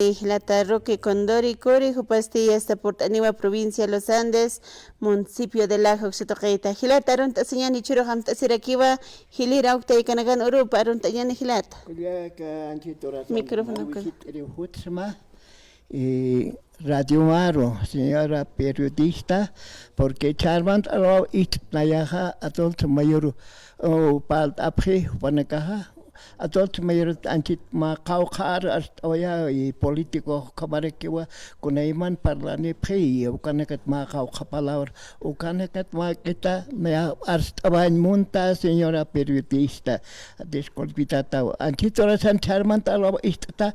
Islata Roque Condori Cori, Jupasti, esta Portanima, provincia de los Andes, municipio de La Joxitoqueita. Gilata, Ronta Señani Churo Hamta Sirakiwa, Gilira Octa y Canagan Urupa, Ronta Yani Gilata. Micrófono. Radio Maro, señora periodista, porque Charmant Nayaja, adulto mayor, o Palt Apre, Panakaha. Adulto mayor anchit ma kaukhar astoya y político kamarekiwa kunaiman parlane prei ukanakat ma kaukapalawar ukanakat ma kita me astaban munta señora periodista disculpita anchit orasan charmanta lo istata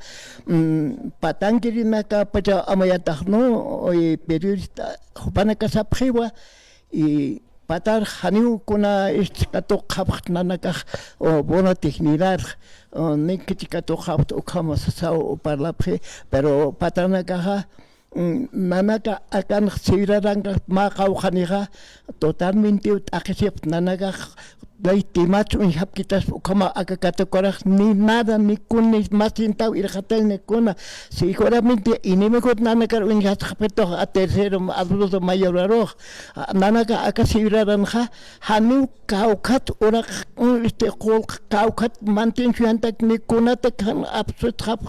patangirina ka paja amayatahno y periodista hupanakasa prewa y patar haniu kuna istikato khabt nanaka o bona technilar nikitikato khabt o kama sao parla pre pero patanaka nanaka akan siraranga ma khawkhaniga totalmente akisip nanaka dai timacho en hapkitas como akakato korach ni nada ni kun ni más intau ir hatel ne kuna seguramente y ni mejor nanaka un haspeto a tercero adulto mayor aroj nanaka akasiraran ha hanu kaukat ora este kol kaukat mantención teknik kuna tekan absolut hab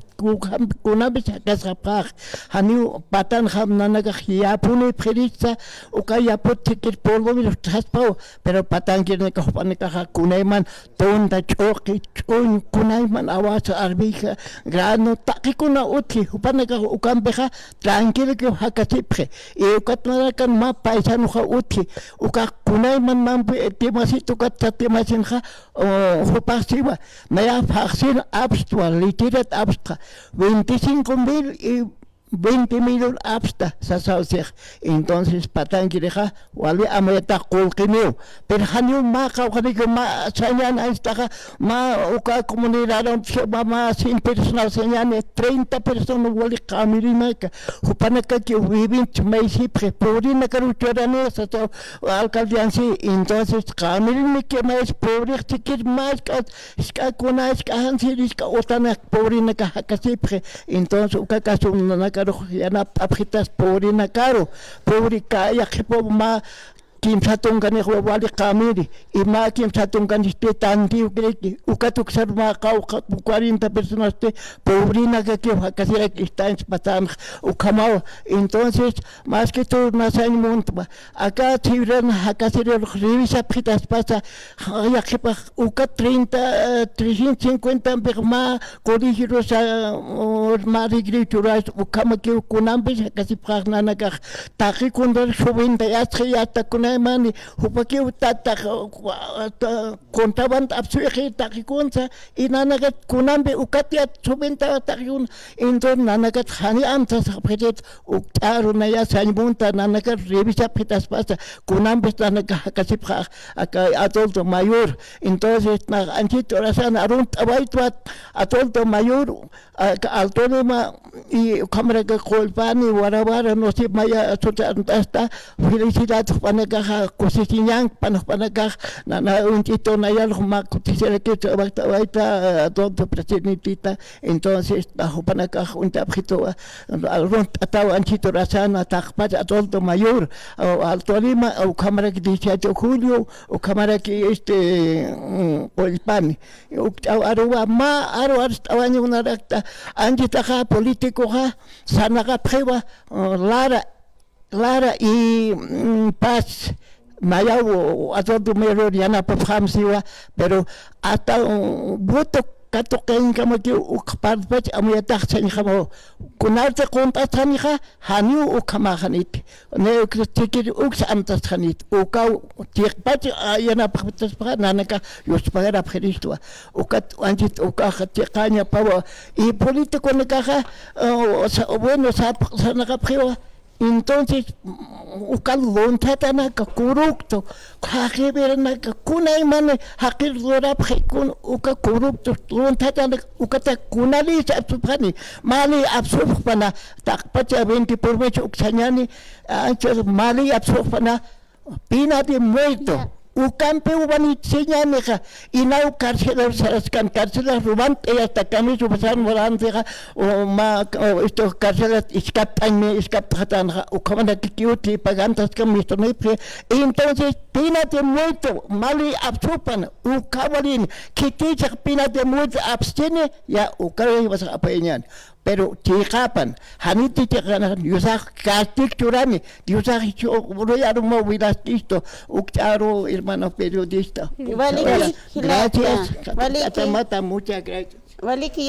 kuna bisa kasapach hanu patan ham nanaka yapuni predica o kaya potikir polvo los traspau pero patan kirne kahpanika kunaiman tonda choki chun kunaiman awas arbija grano takikuna utli hupanaka ukambeja tranquilo que hakatipre y ukatnara kan ma paisano ha utli uka kunaiman mampe temasito katatimasinja hupasiva maya faksin abstua litirat abstra 25,000 y 20,000 absta sasauser entonces patangireja wali ameta kolkineo pero hanyu ma kawkaniga ma sanyan aistaga ma uka comunidad ma 100 personas sanyan 30 personas wali kamirina hupanaka que viven meisi preporina karuchorane sato alcaldiansi entonces kamirina que mais pobre tikir mais ska kuna ska hansi ska otana porina ka hakasipre entonces uka kasumna yana apritas porina caro pobre kaya que po ma kim satong kani wali kamiri ima kim satong kani te tanti ukreki ukatuk sarma kau 40 personas te pobrina que casi está en patán ukamao entonces más que todo más en mundo acá tiran acá se revisa apritas pasa ya que uka 350 perma colegios más agriculturas ukama que kunambes casi pragnana ka taki kundar shubinda ya mani hupaki utata kontaban absuhi takikunsa inanagat kunambe ukatia subenta takun indor nanagat hani amta sapretet uktaru naya sanmunta nanagat revisa pitas pasa kunambe nanaga kasipra aka adulto mayor entonces na antito rasan arunt abaitwat adulto mayor autónoma y cámara que colpani warawara no se maya hasta felicidad panaka cosisiñan panaka na un tito na ya ma cotisera que baita todo presidentita entonces la panaka un tapito algún atao antito rasana takpa adulto mayor autónoma o cámara que 18 de julio o cámara que colpani aruba ma aru año una recta anjitaga político ha sanaga prewa Lara y Paz Mayao a todo mero yana papamsiwa pero hasta voto katoken kamo que ukparpach amuyatach sanjamo kunarte kontataniha haniu ukamahanit ne kritikir uks amtathanit ukau tikpach yana paptas nanaka yospagara predisto ukat anjit ukahatikanya pawa y político nakaha bueno sanaka prewa entonces ukal lontatana ka corrupto khagibirna ka kunay man hakir dora phekun uka corrupto lontatana ukata kunali sapani mali absufpana takpacha 20 por mecho uksanyani mali absufpana pina de muerto ucampe ubanitseñameja inau cárcelas rubante hasta camiso pasan morantega o estos cárcelas escaptan o como de que pagantas camiso no entonces pena de muerto mali absupan ucabalin que te pena de muerto abstiene ya ucabalin vas a peñan pero chicapan haniti chicapan yusak castik churami yusak royaro movilas listo ucaro hermano periodista Vale, gracias vale, muchas gracias vale que